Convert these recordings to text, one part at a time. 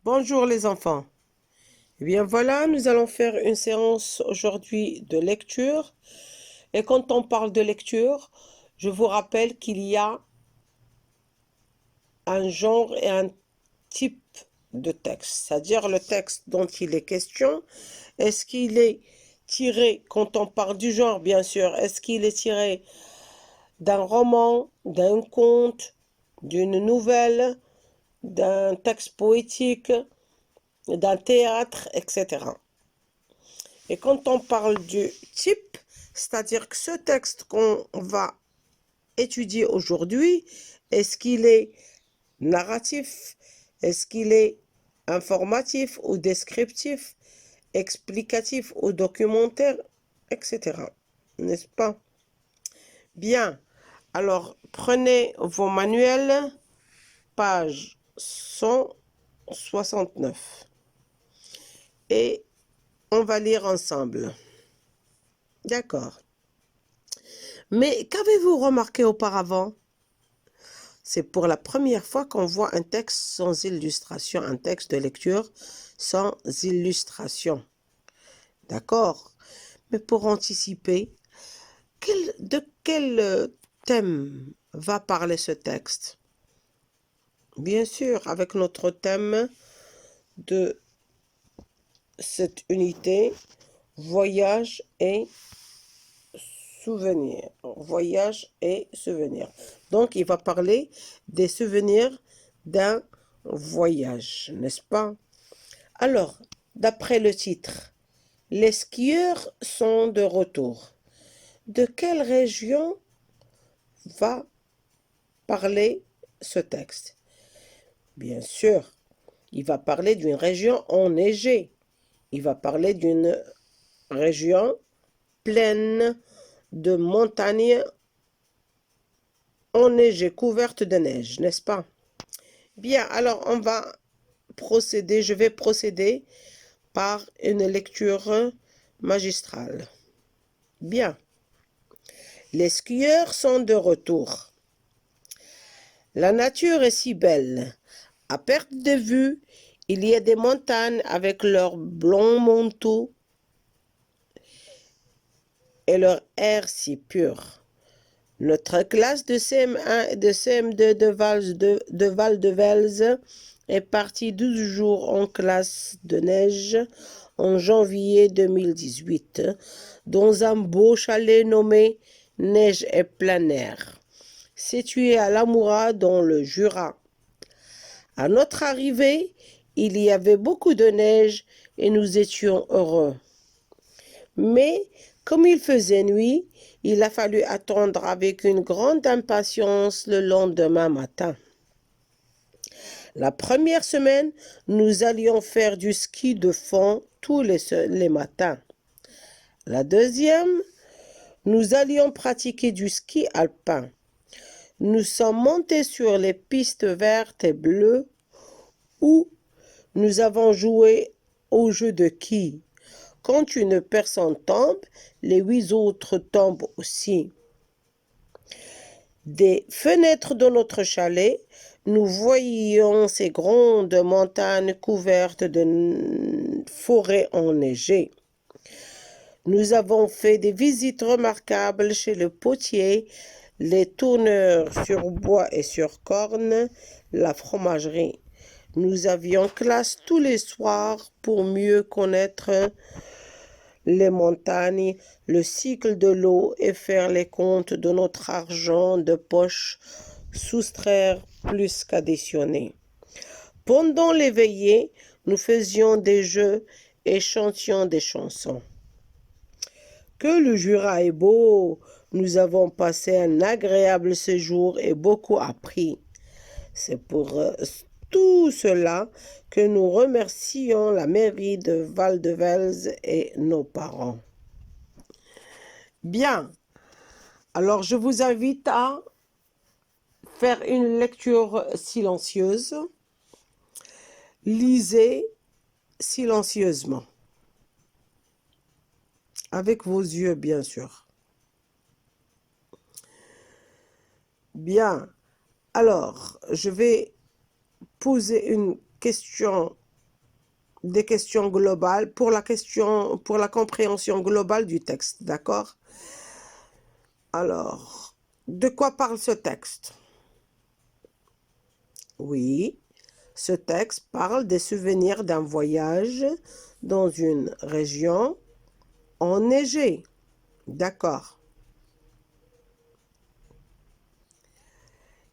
Bonjour les enfants. Eh bien voilà, nous allons faire une séance aujourd'hui de lecture. Et quand on parle de lecture, je vous rappelle qu'il y a un genre et un type de texte. C'est-à-dire le texte dont il est question. Est-ce qu'il est tiré, quand on parle du genre bien sûr, est-ce qu'il est tiré d'un roman, d'un conte, d'une nouvelle, d'un texte poétique, d'un théâtre, etc. Et quand on parle du type, c'est-à-dire que ce texte qu'on va étudier aujourd'hui, est-ce qu'il est narratif? Est-ce qu'il est informatif ou descriptif, explicatif ou documentaire, etc. N'est-ce pas? Bien. Alors, prenez vos manuels, page 169. Et on va lire ensemble. D'accord. Mais qu'avez-vous remarqué auparavant? C'est pour la première fois qu'on voit un texte sans illustration, un texte de lecture sans illustration. D'accord? Mais pour anticiper, de quel thème va parler ce texte? Bien sûr, avec notre thème de cette unité, voyage et souvenirs. Voyage et souvenirs. Donc, il va parler des souvenirs d'un voyage, n'est-ce pas? Alors, d'après le titre, les skieurs sont de retour. De quelle région va parler ce texte? Bien sûr, il va parler d'une région enneigée. Il va parler d'une région pleine de montagnes enneigée, couverte de neige, n'est-ce pas? Bien, alors je vais procéder par une lecture magistrale. Bien, les skieurs sont de retour. La nature est si belle. À perte de vue, il y a des montagnes avec leurs blonds manteaux et leur air si pur. Notre classe de CM1 et de CM2 de Val-de-Vels est partie 12 jours en classe de neige en janvier 2018 dans un beau chalet nommé Neige et plein air, situé à Lamoura dans le Jura. À notre arrivée, il y avait beaucoup de neige et nous étions heureux. Mais comme il faisait nuit, il a fallu attendre avec une grande impatience le lendemain matin. La première semaine, nous allions faire du ski de fond tous les matins. La deuxième, nous allions pratiquer du ski alpin. Nous sommes montés sur les pistes vertes et bleues où nous avons joué au jeu de qui. Quand une personne tombe, les 8 autres tombent aussi. Des fenêtres de notre chalet, nous voyions ces grandes montagnes couvertes de forêts enneigées. Nous avons fait des visites remarquables chez le potier, les tourneurs sur bois et sur corne, la fromagerie. Nous avions classe tous les soirs pour mieux connaître les montagnes, le cycle de l'eau et faire les comptes de notre argent de poche, soustraire plus qu'additionner. Pendant les veillées, nous faisions des jeux et chantions des chansons. Que le Jura est beau! Nous avons passé un agréable séjour et beaucoup appris. C'est pour tout cela que nous remercions la mairie de Val-de-Vels et nos parents. Bien, alors je vous invite à faire une lecture silencieuse. Lisez silencieusement, avec vos yeux bien sûr. Bien, alors je vais poser une question des questions globales pour la compréhension globale du texte, d'accord? Alors, de quoi parle ce texte? Oui, ce texte parle des souvenirs d'un voyage dans une région enneigée. D'accord.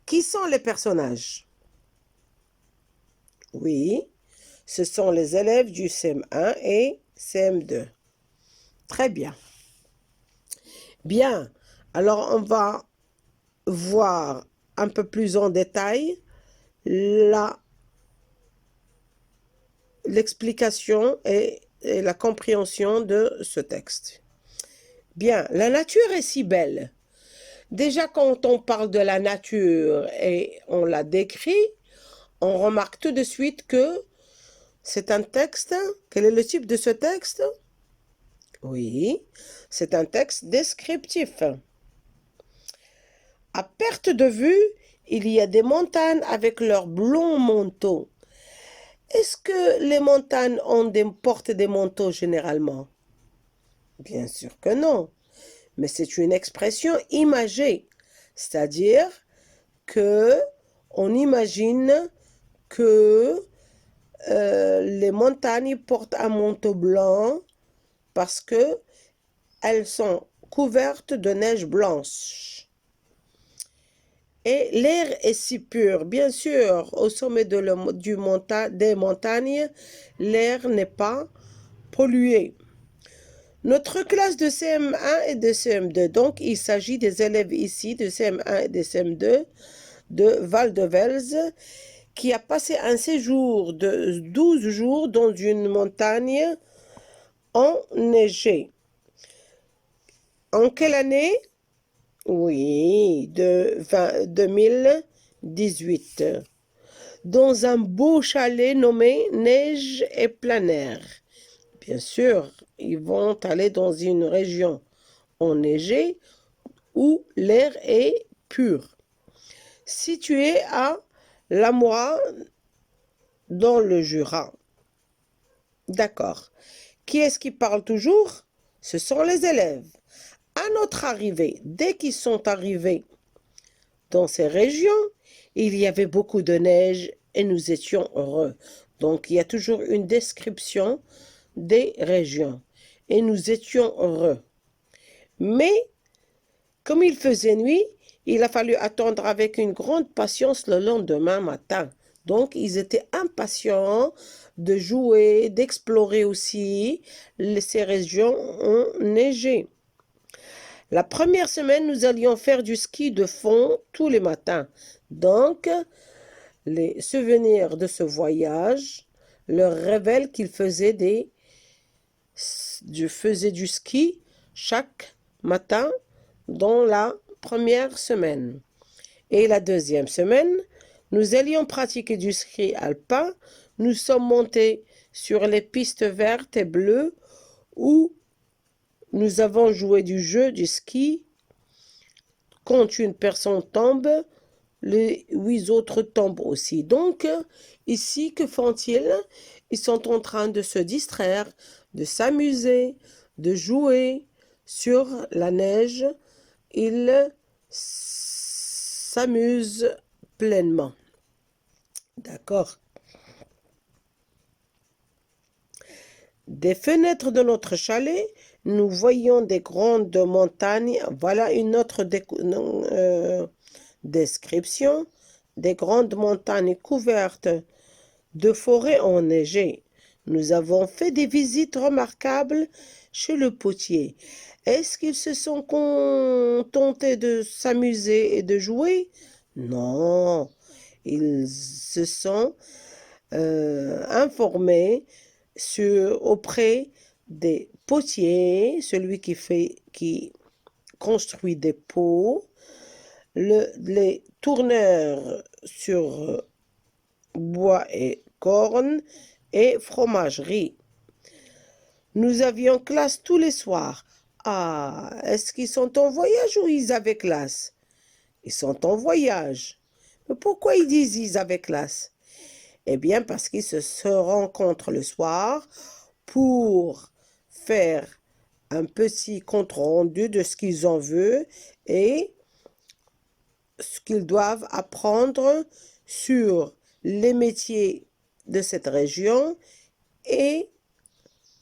Qui sont les personnages? Oui, ce sont les élèves du CM1 et CM2. Très bien. Bien, alors on va voir un peu plus en détail l'explication et la compréhension de ce texte. Bien, la nature est si belle. Déjà, quand on parle de la nature et on la décrit, on remarque tout de suite que c'est un texte. Quel est le type de ce texte? Oui, c'est un texte descriptif. À perte de vue, il y a des montagnes avec leurs blonds manteaux. Est-ce que les montagnes portent des manteaux généralement? Bien sûr que non, mais c'est une expression imagée, c'est-à-dire que on imagine que les montagnes portent un manteau blanc parce que elles sont couvertes de neige blanche. Et l'air est si pur. Bien sûr, au sommet des montagnes, l'air n'est pas pollué. Notre classe de CM1 et de CM2, donc il s'agit des élèves ici de CM1 et de CM2 de Val-de-Vels, qui a passé un séjour de 12 jours dans une montagne enneigée. En quelle année? Oui, de 2018. Dans un beau chalet nommé Neige et Plein Air. Bien sûr, ils vont aller dans une région enneigée où l'air est pur. Situé à Lamois, dans le Jura. D'accord. Qui est-ce qui parle toujours? Ce sont les élèves. À notre arrivée, dès qu'ils sont arrivés dans ces régions, il y avait beaucoup de neige et nous étions heureux. Donc, il y a toujours une description des régions. Et nous étions heureux. Mais, comme il faisait nuit, il a fallu attendre avec une grande patience le lendemain matin. Donc, ils étaient impatients de jouer, d'explorer aussi ces régions enneigées. La première semaine, nous allions faire du ski de fond tous les matins. Donc, les souvenirs de ce voyage leur révèlent qu'ils faisaient du ski chaque matin dans la première semaine. Et la deuxième semaine, nous allions pratiquer du ski alpin. Nous sommes montés sur les pistes vertes et bleues où nous avons joué du jeu du ski. Quand une personne tombe, les 8 autres tombent aussi. Donc, ici, que font-ils? Ils sont en train de se distraire, de s'amuser, de jouer sur la neige. Ils s'amusent pleinement. D'accord? Des fenêtres de notre chalet, nous voyons des grandes montagnes. Voilà une autre description. Des grandes montagnes couvertes de forêts enneigées. Nous avons fait des visites remarquables chez le potier. Est-ce qu'ils se sont contentés de s'amuser et de jouer? Non, ils se sont informés auprès des potiers, celui qui construit des pots, les tourneurs sur bois et cornes et fromagerie. Nous avions classe tous les soirs. Ah, est-ce qu'ils sont en voyage ou ils avaient classe? Ils sont en voyage. Mais pourquoi ils disent ils avaient classe? Eh bien, parce qu'ils se rencontrent le soir pour faire un petit compte rendu de ce qu'ils ont vu et ce qu'ils doivent apprendre sur les métiers de cette région et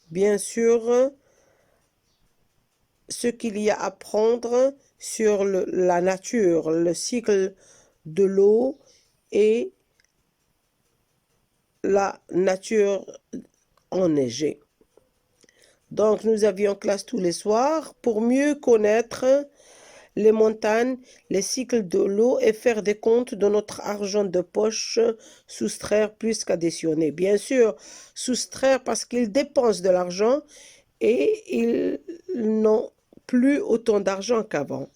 bien sûr ce qu'il y a à apprendre sur la nature, le cycle de l'eau et la nature enneigée. Donc nous avions classe tous les soirs pour mieux connaître les montagnes, les cycles de l'eau et faire des comptes de notre argent de poche, soustraire plus qu'additionner. Bien sûr, soustraire parce qu'ils dépensent de l'argent et ils n'ont plus autant d'argent qu'avant.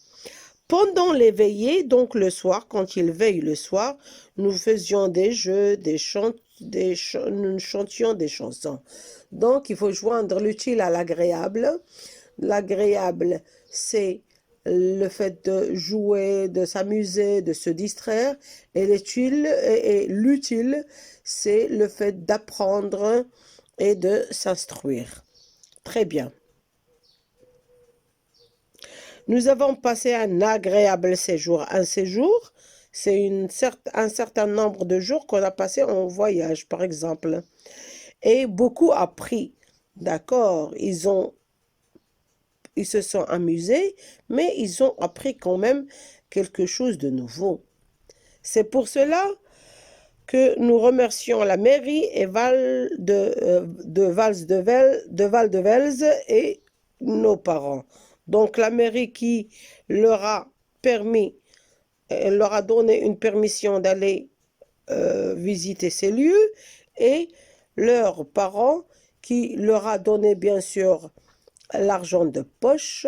Pendant les veillées, donc le soir, quand ils veillent le soir, nous faisions des jeux, nous chantions des chansons. Donc, il faut joindre l'utile à l'agréable. L'agréable, c'est le fait de jouer, de s'amuser, de se distraire. Et l'utile, c'est le fait d'apprendre et de s'instruire. Très bien. Nous avons passé un agréable séjour. Un séjour, c'est un certain nombre de jours qu'on a passé en voyage, par exemple. Et beaucoup appris. D'accord, ils se sont amusés, mais ils ont appris quand même quelque chose de nouveau. C'est pour cela que nous remercions la mairie et Val de Vels et nos parents. Donc la mairie qui leur a donné une permission d'aller visiter ces lieux et leurs parents qui leur a donné bien sûr l'argent de poche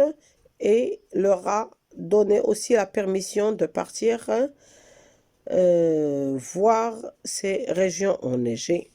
et leur a donné aussi la permission de partir voir ces régions enneigées.